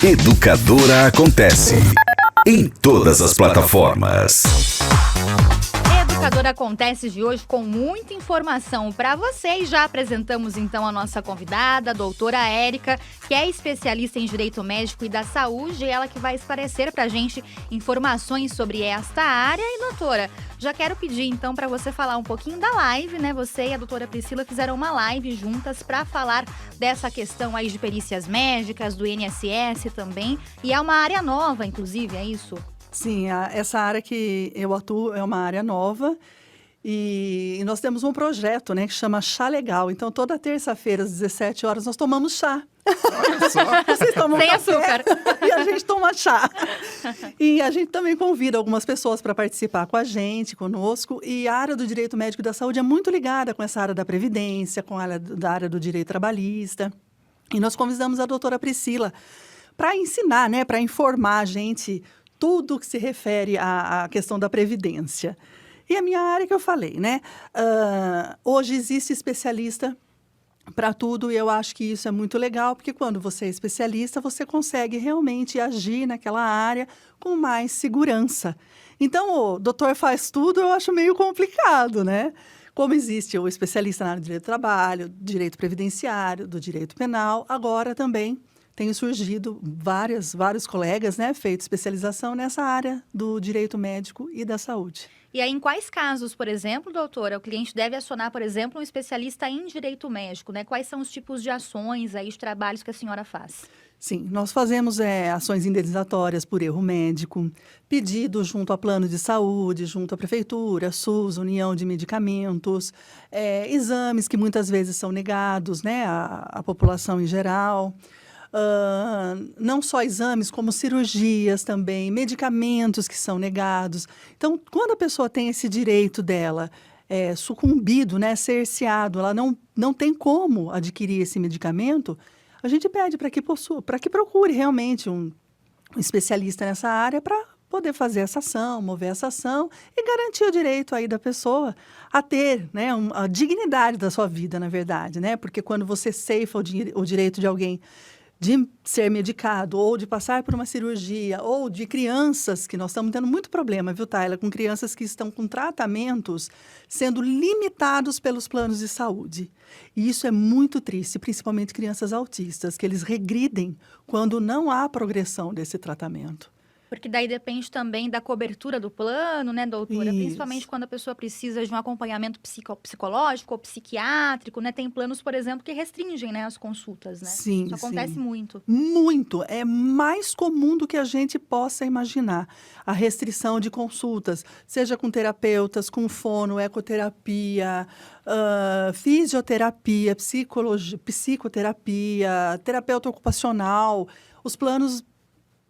Educadora Acontece. Em todas as plataformas. Educadora Acontece de hoje com muita informação para vocês. Já apresentamos então a nossa convidada, a doutora Érica, que é especialista em Direito Médico e da Saúde, ela que vai esclarecer para a gente informações sobre esta área. E doutora, já quero pedir então para você falar um pouquinho da live, né? Você e a doutora Priscila fizeram uma live juntas para falar dessa questão aí de perícias médicas, do INSS também, e é uma área nova, inclusive, é isso? Sim, essa área que eu atuo é uma área nova e nós temos um projeto, né, que chama Chá Legal. Então, toda terça-feira, às 17 horas, nós tomamos chá. Olha só. Vocês tomam Sem café açúcar. E a gente toma chá. E a gente também convida algumas pessoas para participar com a gente, conosco. E a área do direito médico e da saúde é muito ligada com essa área da previdência, com a área do direito trabalhista. E nós convidamos a doutora Priscila para ensinar, né, para informar a gente tudo que se refere à questão da previdência. E a minha área que eu falei, né? Hoje existe especialista para tudo e eu acho que isso é muito legal, porque quando você é especialista, você consegue realmente agir naquela área com mais segurança. Então, o doutor faz tudo, eu acho meio complicado, né? Como existe o especialista na área do direito do trabalho, direito previdenciário, do direito penal, agora também tem surgido vários colegas, né, feito especialização nessa área do direito médico e da saúde. E aí, em quais casos, por exemplo, doutora, o cliente deve acionar, por exemplo, um especialista em direito médico, né? Quais são os tipos de ações aí, de trabalhos que a senhora faz? Sim, nós fazemos ações indenizatórias por erro médico, pedido junto ao plano de saúde, junto à prefeitura, SUS, União de Medicamentos, exames que muitas vezes são negados, né, à população em geral. Não só exames, como cirurgias também, medicamentos que são negados. Então, quando a pessoa tem esse direito dela sucumbido, né, cerceado, ela não tem como adquirir esse medicamento, a gente pede para que procure realmente um especialista nessa área para poder fazer essa ação, mover essa ação e garantir o direito aí da pessoa a ter, né, a dignidade da sua vida, na verdade, né? Porque quando você ceifa o direito de alguém de ser medicado, ou de passar por uma cirurgia, ou de crianças, que nós estamos tendo muito problema, viu, Tayla, com crianças que estão com tratamentos sendo limitados pelos planos de saúde. E isso é muito triste, principalmente crianças autistas, que eles regridem quando não há progressão desse tratamento. Porque daí depende também da cobertura do plano, né, doutora? Isso. Principalmente quando a pessoa precisa de um acompanhamento psicológico ou psiquiátrico, né? Tem planos, por exemplo, que restringem, né, as consultas, né? Sim, Isso acontece sim. muito. Muito. É mais comum do que a gente possa imaginar. A restrição de consultas, seja com terapeutas, com fono, ecoterapia, fisioterapia, psicoterapia, terapeuta ocupacional. Os planos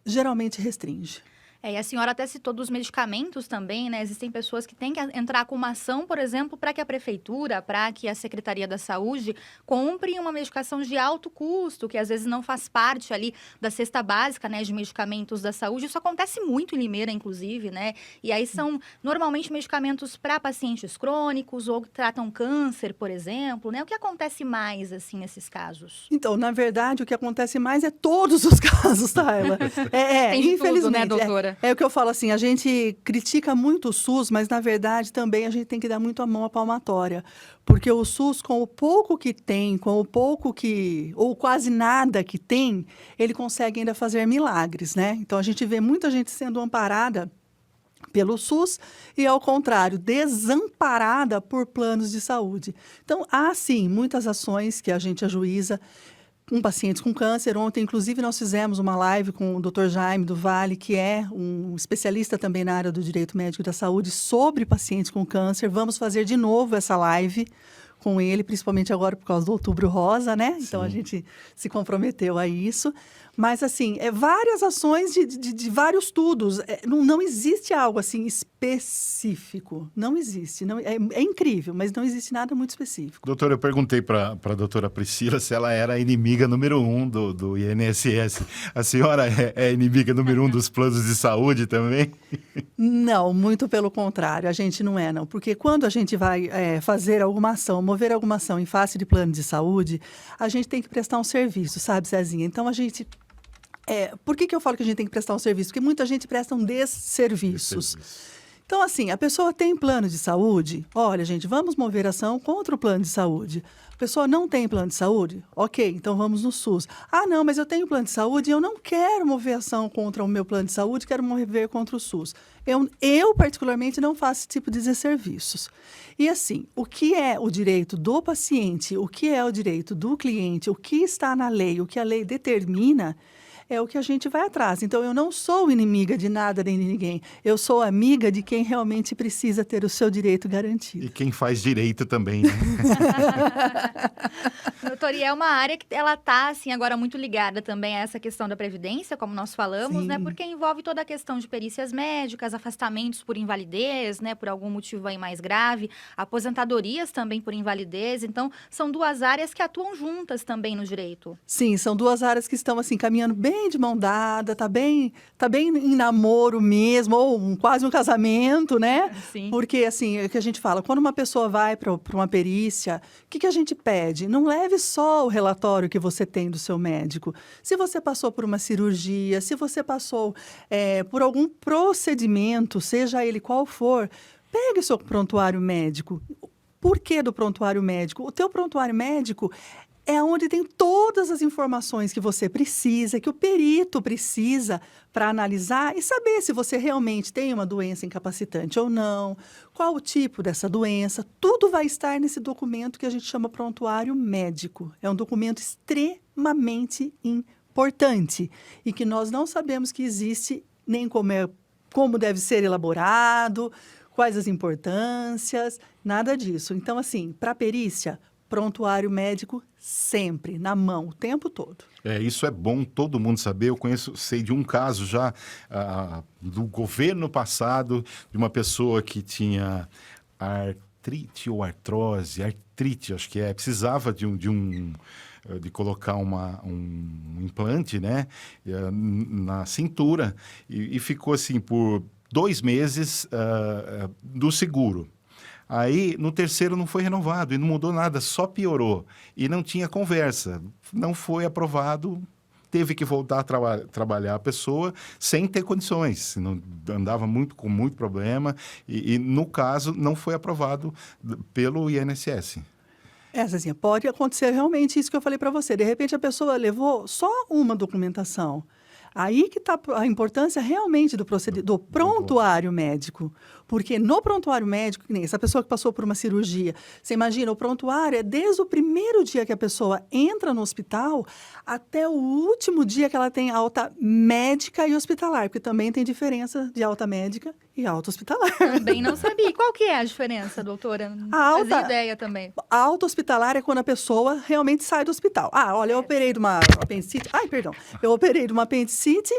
geralmente restringe. E a senhora até citou dos medicamentos também, né? Existem pessoas que têm que entrar com uma ação, por exemplo, para que a prefeitura, para que a Secretaria da Saúde compre uma medicação de alto custo, que às vezes não faz parte ali da cesta básica, né, de medicamentos da saúde. Isso acontece muito em Limeira, inclusive, né? E aí são normalmente medicamentos para pacientes crônicos ou que tratam câncer, por exemplo, né? O que acontece mais, assim, nesses casos? Então, na verdade, o que acontece mais é todos os casos, Tayla. Tem de infelizmente. tudo, né, doutora? É o que eu falo assim, a gente critica muito o SUS, mas na verdade também a gente tem que dar muito a mão à palmatória. Porque o SUS, com o pouco que tem, ou quase nada que tem, ele consegue ainda fazer milagres, né? Então a gente vê muita gente sendo amparada pelo SUS e, ao contrário, desamparada por planos de saúde. Então, há sim muitas ações que a gente ajuiza com pacientes com câncer. Ontem, inclusive, nós fizemos uma live com o Dr. Jaime do Vale, que é um especialista também na área do direito médico e da saúde, sobre pacientes com câncer. Vamos fazer de novo essa live com ele, principalmente agora por causa do Outubro Rosa, né? Então, a gente se comprometeu a isso. Mas, assim, várias ações de vários estudos. Não existe algo, assim, específico. Não existe. É incrível, mas não existe nada muito específico. Doutora, eu perguntei para a doutora Priscila se ela era a inimiga número 1 do INSS. A senhora é inimiga número 1 dos planos de saúde também? Não, muito pelo contrário. A gente não é, não. Porque quando a gente vai fazer alguma ação, mover alguma ação em face de plano de saúde, a gente tem que prestar um serviço, sabe, Cezinha? Então, a gente Por que eu falo que a gente tem que prestar um serviço? Porque muita gente presta um desserviços. Então, assim, a pessoa tem plano de saúde? Olha, gente, vamos mover ação contra o plano de saúde. A pessoa não tem plano de saúde? Ok, então vamos no SUS. Ah, não, mas eu tenho plano de saúde e eu não quero mover ação contra o meu plano de saúde, quero mover contra o SUS. Eu particularmente, não faço esse tipo de desserviços. E, assim, o que é o direito do paciente, o que é o direito do cliente, o que está na lei, o que a lei determina, é o que a gente vai atrás. Então, eu não sou inimiga de nada nem de ninguém. Eu sou amiga de quem realmente precisa ter o seu direito garantido. E quem faz direito também, né? Doutora, e é uma área que ela está, assim, agora muito ligada também a essa questão da previdência, como nós falamos, Sim. né? Porque envolve toda a questão de perícias médicas, afastamentos por invalidez, né? Por algum motivo aí mais grave, aposentadorias também por invalidez. Então, são duas áreas que atuam juntas também no direito. Sim, são duas áreas que estão assim caminhando bem de mão dada, tá bem em namoro mesmo, ou quase um casamento, né? Sim. Porque assim, é o que a gente fala, quando uma pessoa vai para uma perícia, o que a gente pede? Não leve só o relatório que você tem do seu médico. Se você passou por uma cirurgia, se você passou por algum procedimento, seja ele qual for, pegue o seu prontuário médico. Por que do prontuário médico? O teu prontuário médico é onde tem todas as informações que você precisa, que o perito precisa para analisar e saber se você realmente tem uma doença incapacitante ou não, qual o tipo dessa doença. Tudo vai estar nesse documento que a gente chama prontuário médico. É um documento extremamente importante e que nós não sabemos que existe, nem como deve ser elaborado, quais as importâncias, nada disso. Então, assim, para a perícia, prontuário médico sempre, na mão, o tempo todo. Isso é bom todo mundo saber. Eu sei de um caso já do governo passado, de uma pessoa que tinha artrite ou artrite, acho que precisava de colocar um implante, né, na cintura e ficou assim por 2 meses do seguro. Aí, no terceiro, não foi renovado e não mudou nada, só piorou. E não tinha conversa, não foi aprovado, teve que voltar a trabalhar a pessoa sem ter condições. Não, andava com muito problema e, no caso, não foi aprovado pelo INSS. Assim, pode acontecer realmente isso que eu falei para você. De repente, a pessoa levou só uma documentação. Aí que está a importância realmente do prontuário médico. Porque no prontuário médico, que nem essa pessoa que passou por uma cirurgia, você imagina, o prontuário é desde o primeiro dia que a pessoa entra no hospital até o último dia que ela tem alta médica e hospitalar, porque também tem diferença de alta médica e alta hospitalar. Também não sabia. Qual que é a diferença, doutora? Não fazia ideia também. A alta hospitalar é quando a pessoa realmente sai do hospital. Olha, eu operei de uma apendicite. Eu operei de uma apendicite.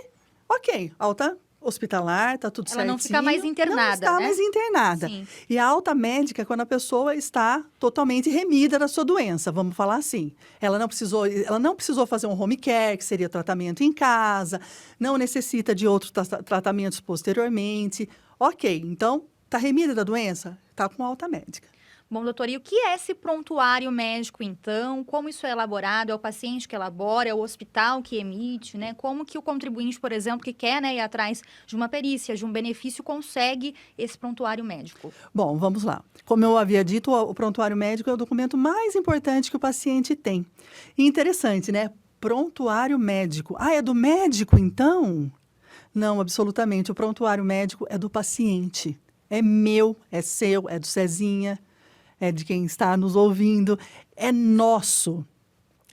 Ok, alta hospitalar, tá tudo certinho. Ela não fica mais internada, não está mais internada. Sim. E a alta médica é quando a pessoa está totalmente remida da sua doença, vamos falar assim. Ela não precisou fazer um home care, que seria tratamento em casa, não necessita de outros tratamentos posteriormente. Ok, então, está remida da doença? Está com alta médica. Bom, doutor, e o que é esse prontuário médico, então? Como isso é elaborado? É o paciente que elabora? É o hospital que emite, né? Como que o contribuinte, por exemplo, que quer, né, ir atrás de uma perícia, de um benefício, consegue esse prontuário médico? Bom, vamos lá. Como eu havia dito, o prontuário médico é o documento mais importante que o paciente tem. E interessante, né? Prontuário médico. É do médico, então? Não, absolutamente. O prontuário médico é do paciente. É meu, é seu, é do Cezinha, é de quem está nos ouvindo. É nosso,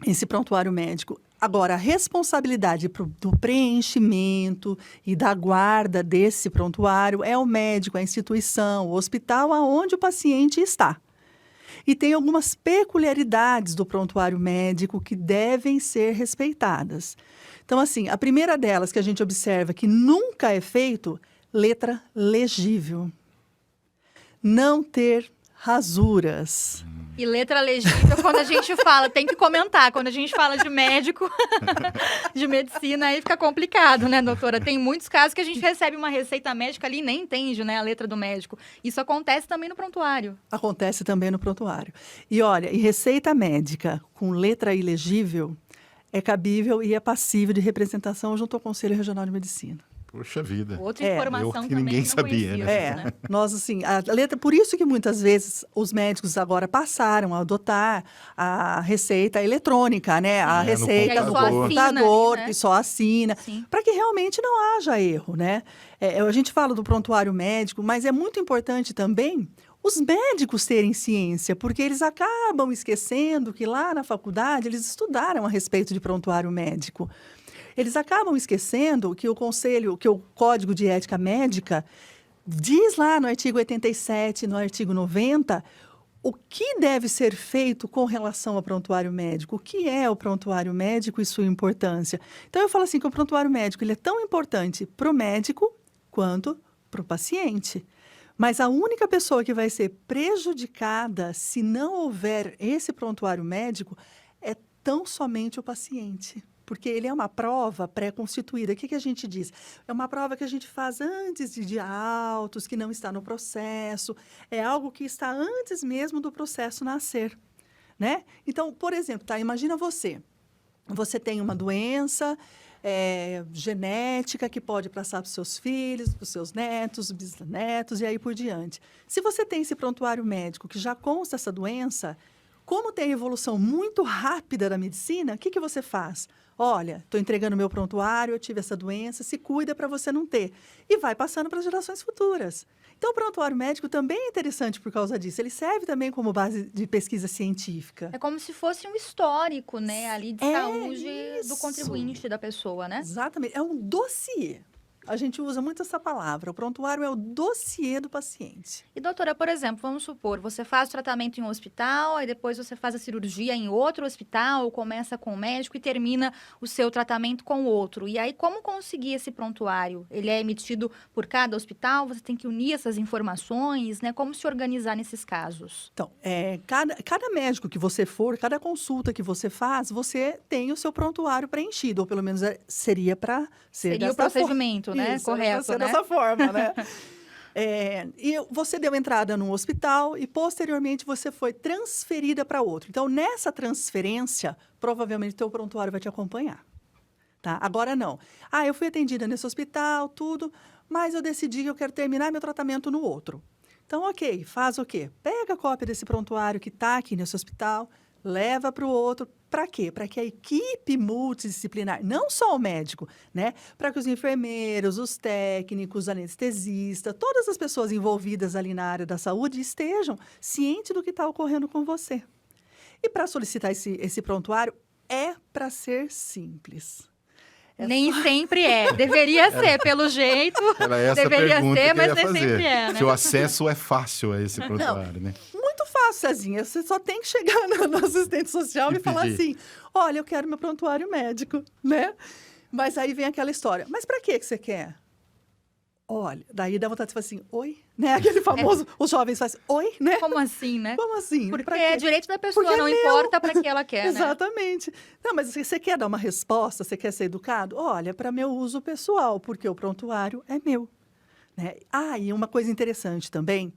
esse prontuário médico. Agora, a responsabilidade do preenchimento e da guarda desse prontuário é o médico, a instituição, o hospital aonde o paciente está. E tem algumas peculiaridades do prontuário médico que devem ser respeitadas. Então, assim, a primeira delas que a gente observa que nunca é feito, letra legível. Não ter rasuras. E letra legível, quando a gente fala, tem que comentar. Quando a gente fala de médico, de medicina, aí fica complicado, né, doutora? Tem muitos casos que a gente recebe uma receita médica ali e nem entende, né, a letra do médico. Isso acontece também no prontuário. Acontece também no prontuário. E olha, e receita médica com letra ilegível é cabível e é passível de representação junto ao Conselho Regional de Medicina. Poxa vida. Outra É. informação Eu que também ninguém não sabia, conhecia, É, nós assim, a letra, por isso que muitas vezes os médicos agora passaram a adotar a receita eletrônica, né? A no receita Que aí no só assina computador, ali, né? que só assina, Sim. para que realmente não haja erro, né? A gente fala do prontuário médico, mas é muito importante também os médicos terem ciência, porque eles acabam esquecendo que lá na faculdade eles estudaram a respeito de prontuário médico. Eles acabam esquecendo que o conselho, que o Código de Ética Médica diz lá no artigo 87, no artigo 90, o que deve ser feito com relação ao prontuário médico, o que é o prontuário médico e sua importância. Então, eu falo assim que o prontuário médico ele é tão importante para o médico quanto para o paciente. Mas a única pessoa que vai ser prejudicada se não houver esse prontuário médico é tão somente o paciente. Porque ele é uma prova pré-constituída. O que a gente diz? É uma prova que a gente faz antes de autos, que não está no processo. É algo que está antes mesmo do processo nascer, né? Então, por exemplo, tá, imagina você. Você tem uma doença genética que pode passar para os seus filhos, para os seus netos, bisnetos e aí por diante. Se você tem esse prontuário médico que já consta essa doença, como tem a evolução muito rápida da medicina, o que você faz? Olha, estou entregando meu prontuário, eu tive essa doença, se cuida para você não ter. E vai passando para as gerações futuras. Então, o prontuário médico também é interessante por causa disso. Ele serve também como base de pesquisa científica. É como se fosse um histórico, né, ali de saúde do isso. contribuinte da pessoa, né? Exatamente. É um dossiê. A gente usa muito essa palavra. O prontuário é o dossiê do paciente. E, doutora, por exemplo, vamos supor, você faz o tratamento em um hospital, aí depois você faz a cirurgia em outro hospital, ou começa com o médico e termina o seu tratamento com outro. E aí, como conseguir esse prontuário? Ele é emitido por cada hospital? Você tem que unir essas informações, né? Como se organizar nesses casos? Então, cada médico que você for, cada consulta que você faz, você tem o seu prontuário preenchido, ou pelo menos seria para ser Seria o dessa procedimento, né? Isso, Correto, ser né? dessa forma, né? E você deu entrada num hospital e, posteriormente, você foi transferida para outro. Então, nessa transferência, provavelmente, o teu prontuário vai te acompanhar. Tá? Agora, não. Eu fui atendida nesse hospital, tudo, mas eu decidi que eu quero terminar meu tratamento no outro. Então, ok, faz o quê? Pega a cópia desse prontuário que está aqui nesse hospital, leva para o outro. Para quê? Para que a equipe multidisciplinar, não só o médico, né? Para que os enfermeiros, os técnicos, anestesistas, todas as pessoas envolvidas ali na área da saúde estejam cientes do que está ocorrendo com você. E para solicitar esse prontuário, é para ser simples. Nem sempre é. Deveria ser, pelo jeito. Era essa Deveria pergunta ser, que eu mas ia nem fazer. sempre é, né? Se o acesso é fácil a esse prontuário, né? Muito fácil, Cezinha. Você só tem que chegar no assistente social E e falar pedir. assim, olha, eu quero meu prontuário médico, né? Mas aí vem aquela história. Mas para que você quer? Olha, daí dá vontade de falar assim, oi? Né? Aquele famoso, os jovens fazem, oi? Né? Como assim, né? Como assim? Porque Pra é quê? direito da pessoa, Porque é não meu. importa para que ela quer, né? Exatamente. Não, mas você quer dar uma resposta, você quer ser educado? Olha, para meu uso pessoal, porque o prontuário é meu. Né? E uma coisa interessante também,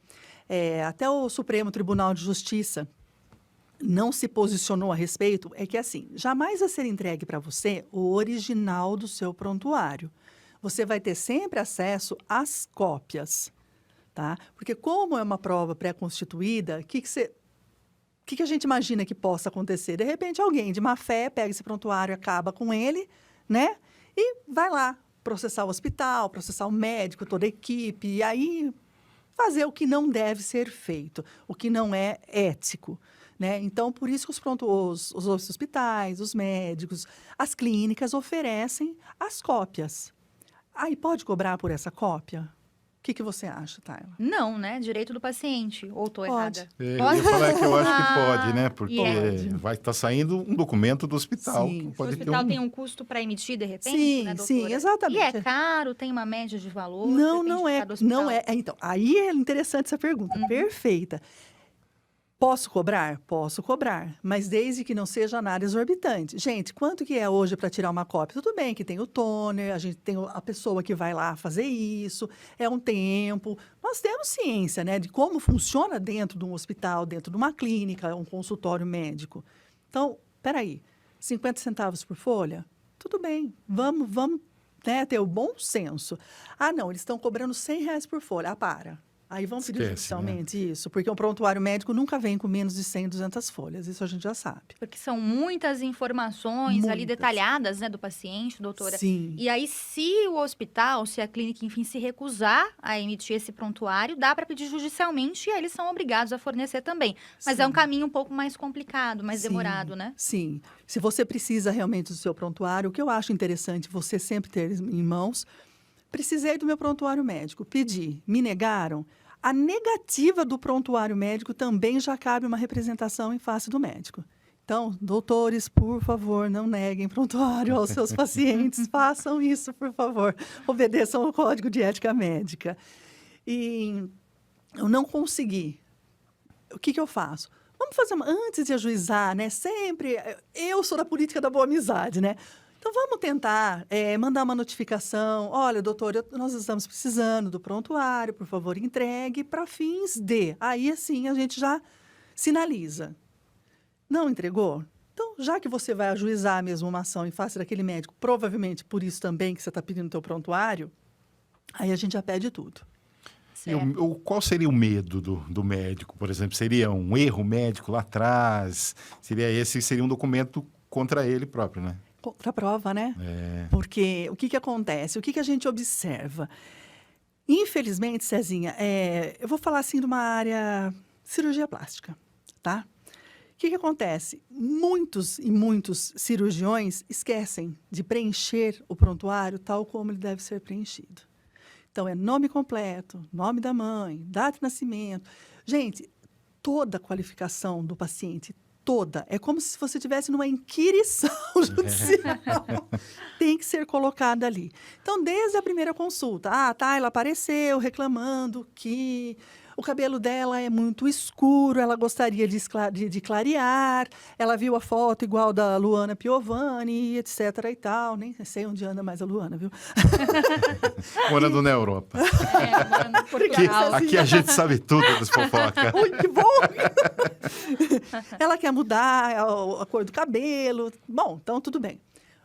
até o Supremo Tribunal de Justiça não se posicionou a respeito, é que assim, jamais vai ser entregue para você o original do seu prontuário. Você vai ter sempre acesso às cópias, tá? Porque como é uma prova pré-constituída, o que a gente imagina que possa acontecer? De repente, alguém de má fé pega esse prontuário, acaba com ele, né? E vai lá processar o hospital, processar o médico, toda a equipe, e aí fazer o que não deve ser feito, o que não é ético, né? Então, por isso que os hospitais, os médicos, as clínicas oferecem as cópias. E pode cobrar por essa cópia? O que você acha, Tayla? Não, né? Direito do paciente. Ou estou Pode. errada? Eu ia falar que eu acho que pode, né? Ah, Porque pode. vai estar saindo um documento do hospital. Sim. O Pode ter hospital tem um custo para emitir, de repente, Sim, né, doutora? sim, exatamente. E é caro? Tem uma média de valor? Não, Depende não de é. cada hospital? Não é. Então, aí é interessante essa pergunta. Perfeita. Posso cobrar? Posso cobrar, mas desde que não seja nada exorbitante. Gente, quanto que é hoje para tirar uma cópia? Tudo bem que tem o toner, a gente tem a pessoa que vai lá fazer isso, é um tempo. Nós temos ciência, né, de como funciona dentro de um hospital, dentro de uma clínica, um consultório médico. Então, peraí, 50 centavos por folha? Tudo bem, vamos né, ter o bom senso. Ah, não, eles estão cobrando R$100 por folha. Ah, para. Aí vão pedir judicialmente isso, porque um prontuário médico nunca vem com menos de 100, 200 folhas. Isso a gente já sabe. Porque são muitas informações ali Muitas. detalhadas, né, do paciente, doutora. Sim. E aí, se o hospital, se a clínica, enfim, se recusar a emitir esse prontuário, dá para pedir judicialmente e aí eles são obrigados a fornecer também. Mas é um Sim. caminho um pouco mais complicado, mais Sim, demorado, né? Sim. Se você precisa realmente do seu prontuário, o que eu acho interessante você sempre ter em mãos, precisei do meu prontuário médico, pedi, me negaram. A negativa do prontuário médico também já cabe uma representação em face do médico. Então, doutores, por favor, não neguem prontuário aos seus pacientes. Façam isso, por favor. Obedeçam ao Código de Ética Médica. E eu não consegui. O que eu faço? Vamos fazer antes de ajuizar, né? Sempre, eu sou da política da boa amizade, né? Então, vamos tentar mandar uma notificação. Olha, doutor, nós estamos precisando do prontuário, por favor, entregue para fins de. Aí, assim, a gente já sinaliza. Não entregou? Então, já que você vai ajuizar mesmo uma ação em face daquele médico, provavelmente por isso também que você está pedindo o teu prontuário, aí a gente já pede tudo. E qual seria o medo do médico, por exemplo? Seria um erro médico lá atrás? Seria um documento contra ele próprio, né? Contra a prova, né? Porque o que acontece? O que a gente observa? Infelizmente, Cezinha, eu vou falar assim de uma área cirurgia plástica, tá? O que acontece? Muitos e muitos cirurgiões esquecem de preencher o prontuário tal como ele deve ser preenchido. Então, é nome completo, nome da mãe, data de nascimento. Gente, toda a qualificação do paciente, toda, é como se você estivesse numa inquirição judicial. Tem que ser colocada ali. Então, desde a primeira consulta, ela apareceu reclamando que o cabelo dela é muito escuro, ela gostaria de clarear, ela viu a foto igual da Luana Piovani, etc. e tal. Nem sei onde anda mais a Luana, viu? Morando na Europa. Morando em Portugal. Aqui a gente sabe tudo das fofocas. Ui, que bom! Ela quer mudar a cor do cabelo. Bom, então tudo bem.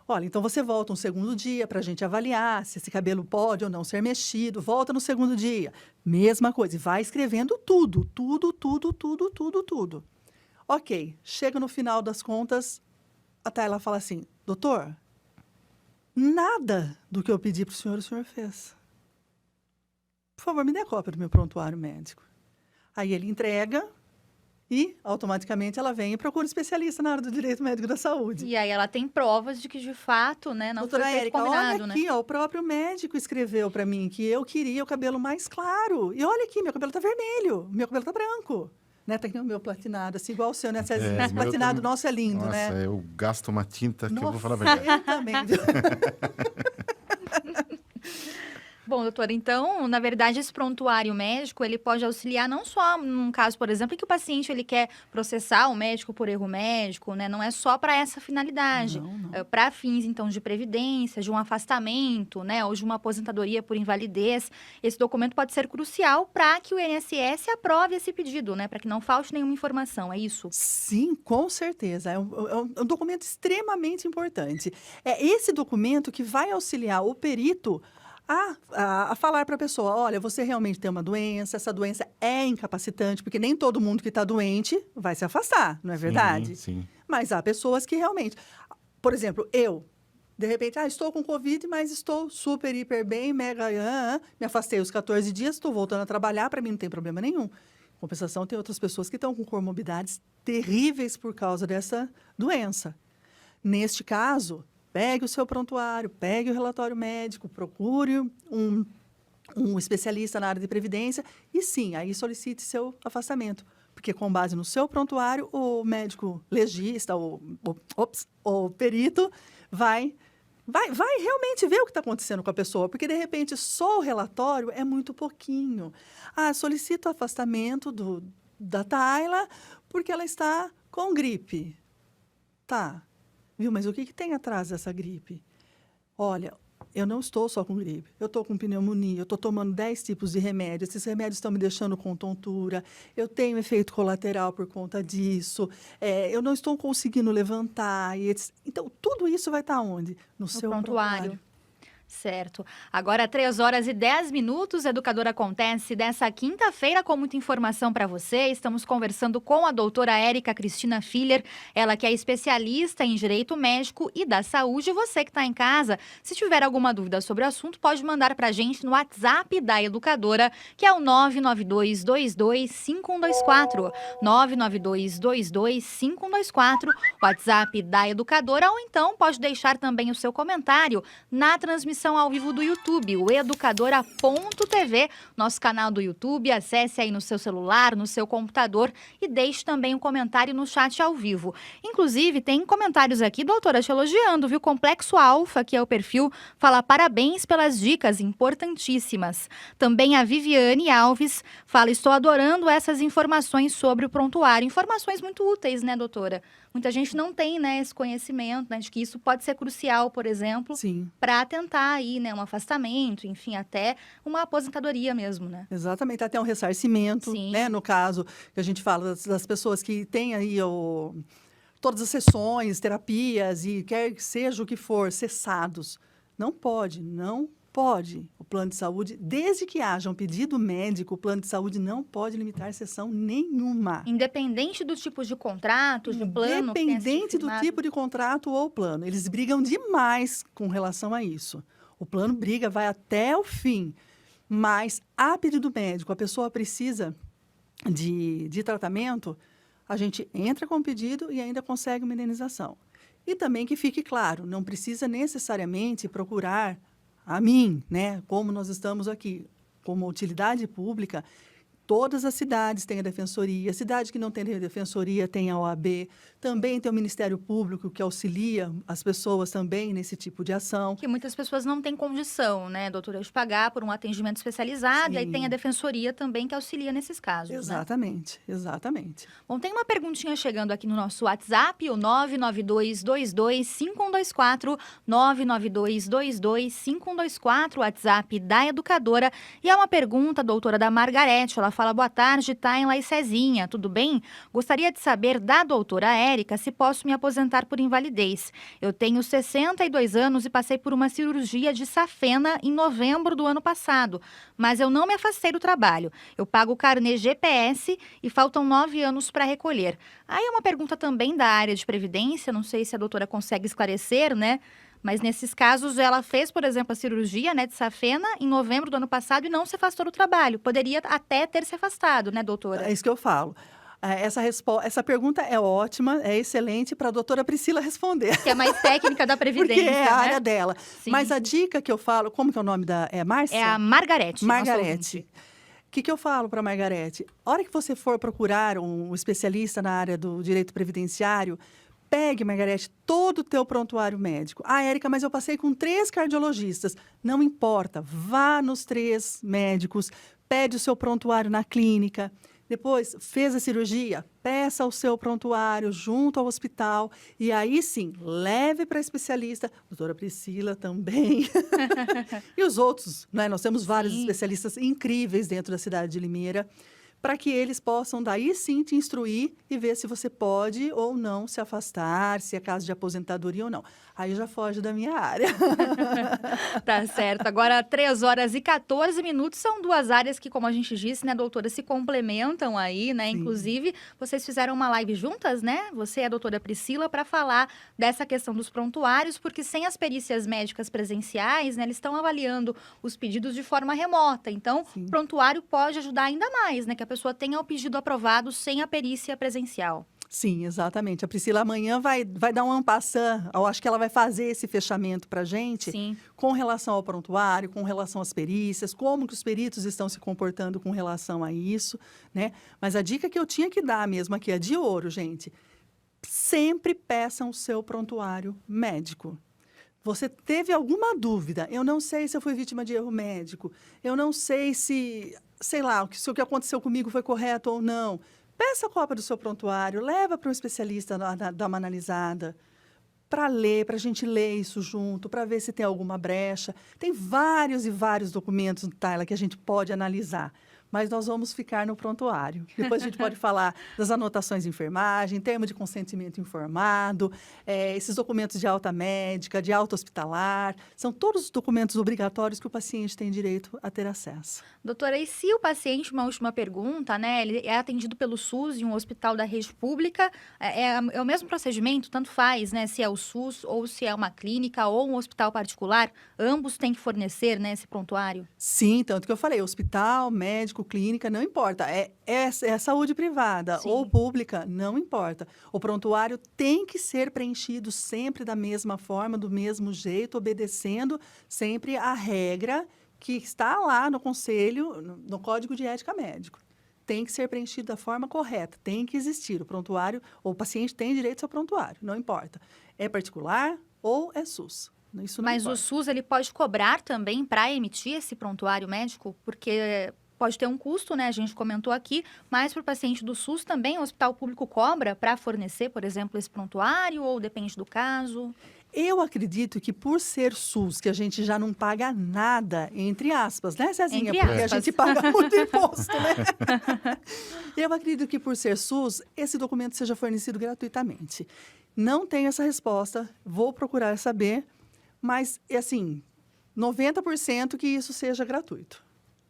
Olha, então você volta um segundo dia para a gente avaliar se esse cabelo pode ou não ser mexido. Volta no segundo dia. Mesma coisa. E vai escrevendo tudo. Ok. Chega no final das contas, a Tayla fala assim, doutor, nada do que eu pedi para o senhor fez. Por favor, me dê a cópia do meu prontuário médico. Aí ele entrega e, automaticamente, ela vem e procura um especialista na área do direito médico da saúde. E aí ela tem provas de que, de fato, né, não Doutora foi feito Érica, combinado, olha aqui, né? ó, o próprio médico escreveu para mim que eu queria o cabelo mais claro. E olha aqui, meu cabelo tá vermelho, meu cabelo tá branco. Né? Tá aqui o meu platinado, assim, igual o seu, né, Cezinha? Esse platinado nosso é lindo, Nossa, né? eu gasto uma tinta que Nossa, eu vou falar a verdade. eu também. Bom, doutora, então, na verdade, esse prontuário médico, ele pode auxiliar não só num caso, por exemplo, em que o paciente ele quer processar o médico por erro médico, né? Não é só para essa finalidade. Não. Para fins, então, de previdência, de um afastamento, né? Ou de uma aposentadoria por invalidez. Esse documento pode ser crucial para que o INSS aprove esse pedido, né? Para que não falte nenhuma informação, é isso? Sim, com certeza. É um documento extremamente importante. É esse documento que vai auxiliar o perito a falar para a pessoa, olha, você realmente tem uma doença, essa doença é incapacitante, porque nem todo mundo que está doente vai se afastar, não é verdade? Sim. Mas há pessoas que realmente... Por exemplo, eu, de repente, estou com Covid, mas estou super, hiper bem, mega... me afastei os 14 dias, estou voltando a trabalhar, para mim não tem problema nenhum. Em compensação, tem outras pessoas que estão com comorbidades terríveis por causa dessa doença. Neste caso... Pegue o seu prontuário, pegue o relatório médico, procure um especialista na área de previdência e, sim, aí solicite seu afastamento. Porque, com base no seu prontuário, o médico legista, o perito, vai realmente ver o que está acontecendo com a pessoa. Porque, de repente, só o relatório é muito pouquinho. Solicito o afastamento da Tayla porque ela está com gripe. Tá. Viu? Mas o que tem atrás dessa gripe? Olha, eu não estou só com gripe, eu estou com pneumonia, eu estou tomando 10 tipos de remédios, esses remédios estão me deixando com tontura, eu tenho efeito colateral por conta disso, eu não estou conseguindo levantar. Então, tudo isso vai estar onde? No seu prontuário. Certo. Agora, 3h10, Educador Acontece dessa quinta-feira com muita informação para você. Estamos conversando com a doutora Érica Cristina Filler, ela que é especialista em Direito Médico e da Saúde. Você que está em casa, se tiver alguma dúvida sobre o assunto, pode mandar para a gente no WhatsApp da Educadora, que é o 992225124. 992225124, WhatsApp da Educadora, ou então pode deixar também o seu comentário na transmissão ao vivo do YouTube, o educadora.tv, nosso canal do YouTube. Acesse aí no seu celular, no seu computador e deixe também um comentário no chat ao vivo. Inclusive, tem comentários aqui, doutora, te elogiando, viu? Complexo Alfa, que é o perfil, fala parabéns pelas dicas importantíssimas. Também a Viviane Alves fala, estou adorando essas informações sobre o prontuário. Informações muito úteis, né, doutora? Muita gente não tem, né, esse conhecimento, né, de que isso pode ser crucial, por exemplo, para tentar aí, né, um afastamento, enfim, até uma aposentadoria mesmo, né? Exatamente, até um ressarcimento, né, no caso que a gente fala das pessoas que têm aí todas as sessões, terapias e quer que seja o que for, cessados. Não pode. O plano de saúde, desde que haja um pedido médico, o plano de saúde não pode limitar sessão nenhuma. Independente do tipo de contrato, de plano. Independente do tipo de contrato ou plano. Eles brigam demais com relação a isso. O plano briga, vai até o fim. Mas, a pedido médico, a pessoa precisa de tratamento, a gente entra com o pedido e ainda consegue uma indenização. E também que fique claro, não precisa necessariamente procurar a mim, né? Como nós estamos aqui, como utilidade pública, todas as cidades têm a defensoria, cidade que não tem a defensoria tem a OAB, também tem o Ministério Público que auxilia as pessoas também nesse tipo de ação. Que muitas pessoas não têm condição, né, doutora, de pagar por um atendimento especializado, e aí tem a defensoria também que auxilia nesses casos. Exatamente, né? Exatamente. Bom, tem uma perguntinha chegando aqui no nosso WhatsApp, o 992225124, 992225124, WhatsApp da Educadora, e é uma pergunta, doutora, da Margarete. Ela fala, boa tarde, tá em Laicezinha, tudo bem? Gostaria de saber da doutora Érica se posso me aposentar por invalidez. Eu tenho 62 anos e passei por uma cirurgia de safena em novembro do ano passado, mas eu não me afastei do trabalho. Eu pago o carnê GPS e faltam 9 anos para recolher. Aí é uma pergunta também da área de previdência, não sei se a doutora consegue esclarecer, né? Mas nesses casos, ela fez, por exemplo, a cirurgia, né, de safena em novembro do ano passado e não se afastou do trabalho. Poderia até ter se afastado, né, doutora? É isso que eu falo. Essa pergunta é ótima, é excelente para a doutora Priscila responder. Que é mais técnica da Previdência, porque é a né? área dela. Sim. Mas a dica que eu falo, como que é o nome da... É Márcia? É a Margarete. Margarete. O que eu falo para a Margarete? A hora que você for procurar um especialista na área do direito previdenciário, pegue, Margarete, todo o teu prontuário médico. Ah, Érica, mas eu passei com 3 cardiologistas. Não importa, vá nos 3 médicos, pede o seu prontuário na clínica. Depois, fez a cirurgia, peça o seu prontuário junto ao hospital. E aí, sim, leve para especialista. Doutora Priscila também. E os outros, né? Nós temos vários especialistas incríveis dentro da cidade de Limeira, para que eles possam, daí sim, te instruir e ver se você pode ou não se afastar, se é caso de aposentadoria ou não. Aí já foge da minha área. Tá certo. Agora, 3h14, são 2 áreas que, como a gente disse, né, doutora, se complementam aí, né? Sim. Inclusive, vocês fizeram uma live juntas, né? Você e a doutora Priscila, para falar dessa questão dos prontuários, porque sem as perícias médicas presenciais, né, eles estão avaliando os pedidos de forma remota. Então, o prontuário pode ajudar ainda mais, né? Que a pessoa tenha o pedido aprovado sem a perícia presencial. Sim, exatamente. A Priscila amanhã vai dar um en passant, eu acho que ela vai fazer esse fechamento para a gente, com relação ao prontuário, com relação às perícias, como que os peritos estão se comportando com relação a isso, né? Mas a dica que eu tinha que dar mesmo aqui é de ouro, gente. Sempre peçam o seu prontuário médico. Você teve alguma dúvida? Eu não sei se eu fui vítima de erro médico, eu não sei se, sei lá, se o que aconteceu comigo foi correto ou não. Peça a cópia do seu prontuário, leva para um especialista dar uma analisada. para ler, para a gente ler isso junto, para ver se tem alguma brecha. Tem vários e vários documentos, Tayla, que a gente pode analisar. Mas nós vamos ficar no prontuário. Depois a gente pode falar das anotações de enfermagem, termo de consentimento informado, esses documentos de alta médica, de alta hospitalar. São todos os documentos obrigatórios que o paciente tem direito a ter acesso. Doutora, e se o paciente, uma última pergunta, né? Ele é atendido pelo SUS em um hospital da rede pública, é o mesmo procedimento, tanto faz, né? Se é o SUS ou se é uma clínica ou um hospital particular, ambos têm que fornecer, né, esse prontuário? Sim, tanto que eu falei, hospital, médico, clínica, não importa. É saúde privada Sim. ou pública, não importa. O prontuário tem que ser preenchido sempre da mesma forma, do mesmo jeito, obedecendo sempre a regra que está lá no conselho, no Código de Ética Médico. Tem que ser preenchido da forma correta, tem que existir. O prontuário, o paciente tem direito ao prontuário, não importa. É particular ou é SUS. Isso não Mas importa. o SUS, ele pode cobrar também para emitir esse prontuário médico? Porque pode ter um custo, né? A gente comentou aqui, mas para o paciente do SUS também o hospital público cobra para fornecer, por exemplo, esse prontuário ou depende do caso? Eu acredito que por ser SUS, que a gente já não paga nada, entre aspas, né, Cezinha? Entre Porque aspas. a gente paga muito imposto, né? Eu acredito que por ser SUS, esse documento seja fornecido gratuitamente. Não tenho essa resposta, vou procurar saber, mas, assim, 90% que isso seja gratuito.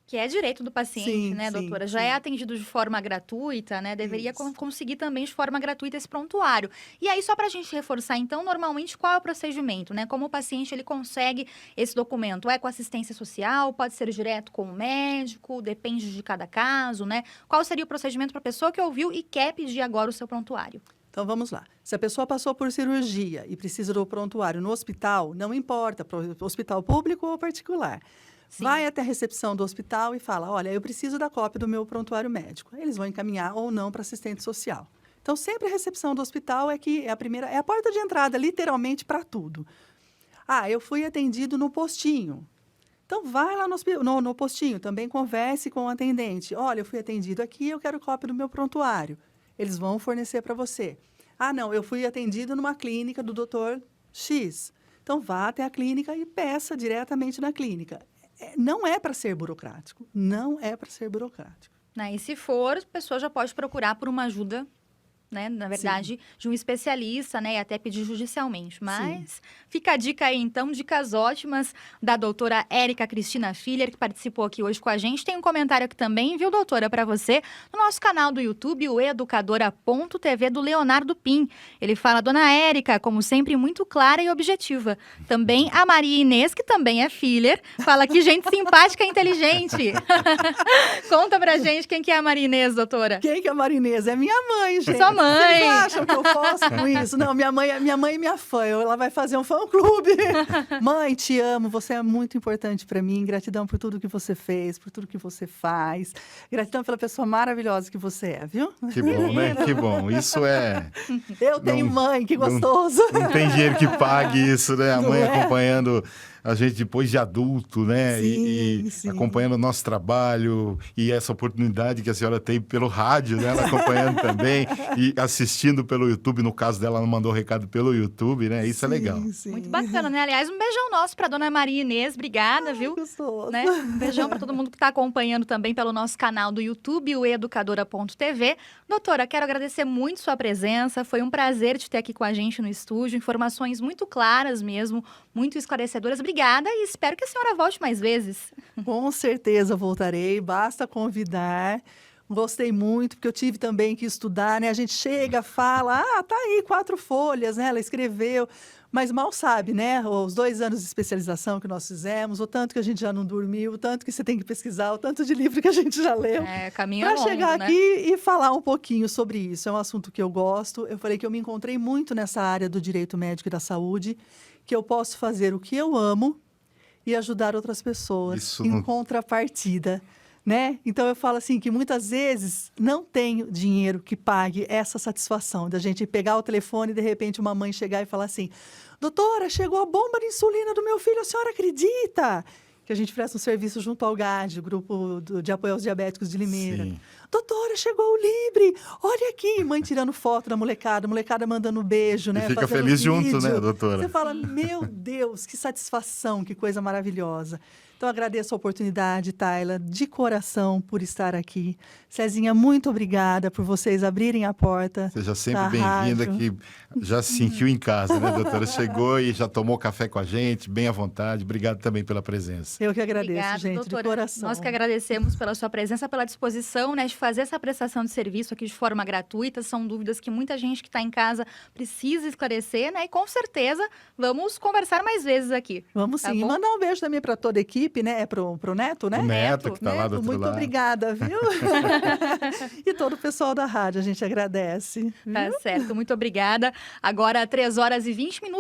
Que é direito do paciente, Sim, né, sim, doutora? Já sim. é atendido de forma gratuita, né? Deveria Isso. conseguir também de forma gratuita esse prontuário. E aí, só para a gente reforçar, então, normalmente, qual é o procedimento, né? Como o paciente, ele consegue esse documento? É com assistência social? Pode ser direto com o médico? Depende de cada caso, né? Qual seria o procedimento para a pessoa que ouviu e quer pedir agora o seu prontuário? Então, vamos lá. Se a pessoa passou por cirurgia e precisa do prontuário no hospital, não importa, hospital público ou particular. Sim. Vai até a recepção do hospital e fala, olha, eu preciso da cópia do meu prontuário médico. Eles vão encaminhar ou não para assistente social. Então, sempre a recepção do hospital é a porta de entrada, literalmente, para tudo. Ah, eu fui atendido no postinho. Então, vai lá no postinho, também converse com o atendente. Olha, eu fui atendido aqui, eu quero cópia do meu prontuário. Eles vão fornecer para você. Ah, não, eu fui atendido numa clínica do doutor X. Então, vá até a clínica e peça diretamente na clínica. Não é para ser burocrático. Não é para ser burocrático. Né? E se for, a pessoa já pode procurar por uma ajuda, né? Na verdade, de um especialista, né? E até pedir judicialmente. Mas fica a dica aí, então, dicas ótimas da doutora Érica Cristina Filler, que participou aqui hoje com a gente. Tem um comentário aqui também, viu, doutora, para você, no nosso canal do YouTube, o educadora.tv, do Leonardo Pim. Ele fala, dona Érica, como sempre, muito clara e objetiva. Também a Maria Inês, que também é Filler, fala que gente simpática e inteligente. Conta pra gente quem que é a Maria Inês, doutora. Quem que é a Marinesa? É minha mãe, gente. Sua mãe. Vocês acham que eu posso com isso? Não, minha mãe e minha fã. Ela vai fazer um fã-clube. Mãe, te amo. Você é muito importante para mim. Gratidão por tudo que você fez, por tudo que você faz. Gratidão pela pessoa maravilhosa que você é, viu? Que bom, né? Que bom. Isso é... Eu tenho Não- mãe, que gostoso. Não tem dinheiro que pague isso, né? A Não mãe é? acompanhando a gente depois de adulto, né? Sim, E sim. acompanhando o nosso trabalho e essa oportunidade que a senhora tem pelo rádio, né? Ela acompanhando também e assistindo pelo YouTube. No caso dela, ela mandou um recado pelo YouTube, né? Isso é legal. Sim. Muito bacana, né? Aliás, um beijão nosso pra dona Maria Inês. Obrigada, viu? Gostoso. Né? Um beijão para todo mundo que está acompanhando também pelo nosso canal do YouTube, o educadora.tv. Doutora, quero agradecer muito sua presença. Foi um prazer te ter aqui com a gente no estúdio. Informações muito claras mesmo, muito esclarecedoras. Obrigada e espero que a senhora volte mais vezes. Com certeza voltarei, basta convidar. Gostei muito, porque eu tive também que estudar, né? A gente chega, fala, tá aí 4 folhas, né? Ela escreveu, mas mal sabe, né? Os 2 anos de especialização que nós fizemos, o tanto que a gente já não dormiu, o tanto que você tem que pesquisar, o tanto de livro que a gente já leu. Caminho Para longo, chegar né? aqui e falar um pouquinho sobre isso. É um assunto que eu gosto. Eu falei que eu me encontrei muito nessa área do direito médico e da saúde, que eu posso fazer o que eu amo e ajudar outras pessoas Isso em não- contrapartida, né? Então eu falo assim que muitas vezes não tenho dinheiro que pague essa satisfação da gente pegar o telefone e de repente uma mãe chegar e falar assim: doutora, chegou a bomba de insulina do meu filho, a senhora acredita? que a gente presta um serviço junto ao GAD, Grupo de Apoio aos Diabéticos de Limeira. Sim. Doutora, chegou o Libre! Olha aqui! Mãe tirando foto da molecada, molecada mandando beijo, né? E fica fazendo feliz junto, vídeo. né, doutora? Você fala, meu Deus, que satisfação, que coisa maravilhosa. Então, agradeço a oportunidade, Tayla, de coração, por estar aqui. Cezinha, muito obrigada por vocês abrirem a porta. Seja sempre da bem-vinda, rádio. que já se sentiu em casa, né, doutora? Chegou e já tomou café com a gente, bem à vontade. Obrigado também pela presença. Eu que agradeço, Obrigada, gente, doutora. de coração. Nós que agradecemos pela sua presença, pela disposição, né, de fazer essa prestação de serviço aqui de forma gratuita. São dúvidas que muita gente que está em casa precisa esclarecer, né? E com certeza vamos conversar mais vezes aqui. Vamos Tá sim. E bom? mandar um beijo também para toda a equipe, né? Pro Neto, né? O Neto, que está lá do outro Muito lado. obrigada, viu? E todo o pessoal da rádio, a gente agradece. Tá certo, muito obrigada. Agora, 3 horas e 20 minutos.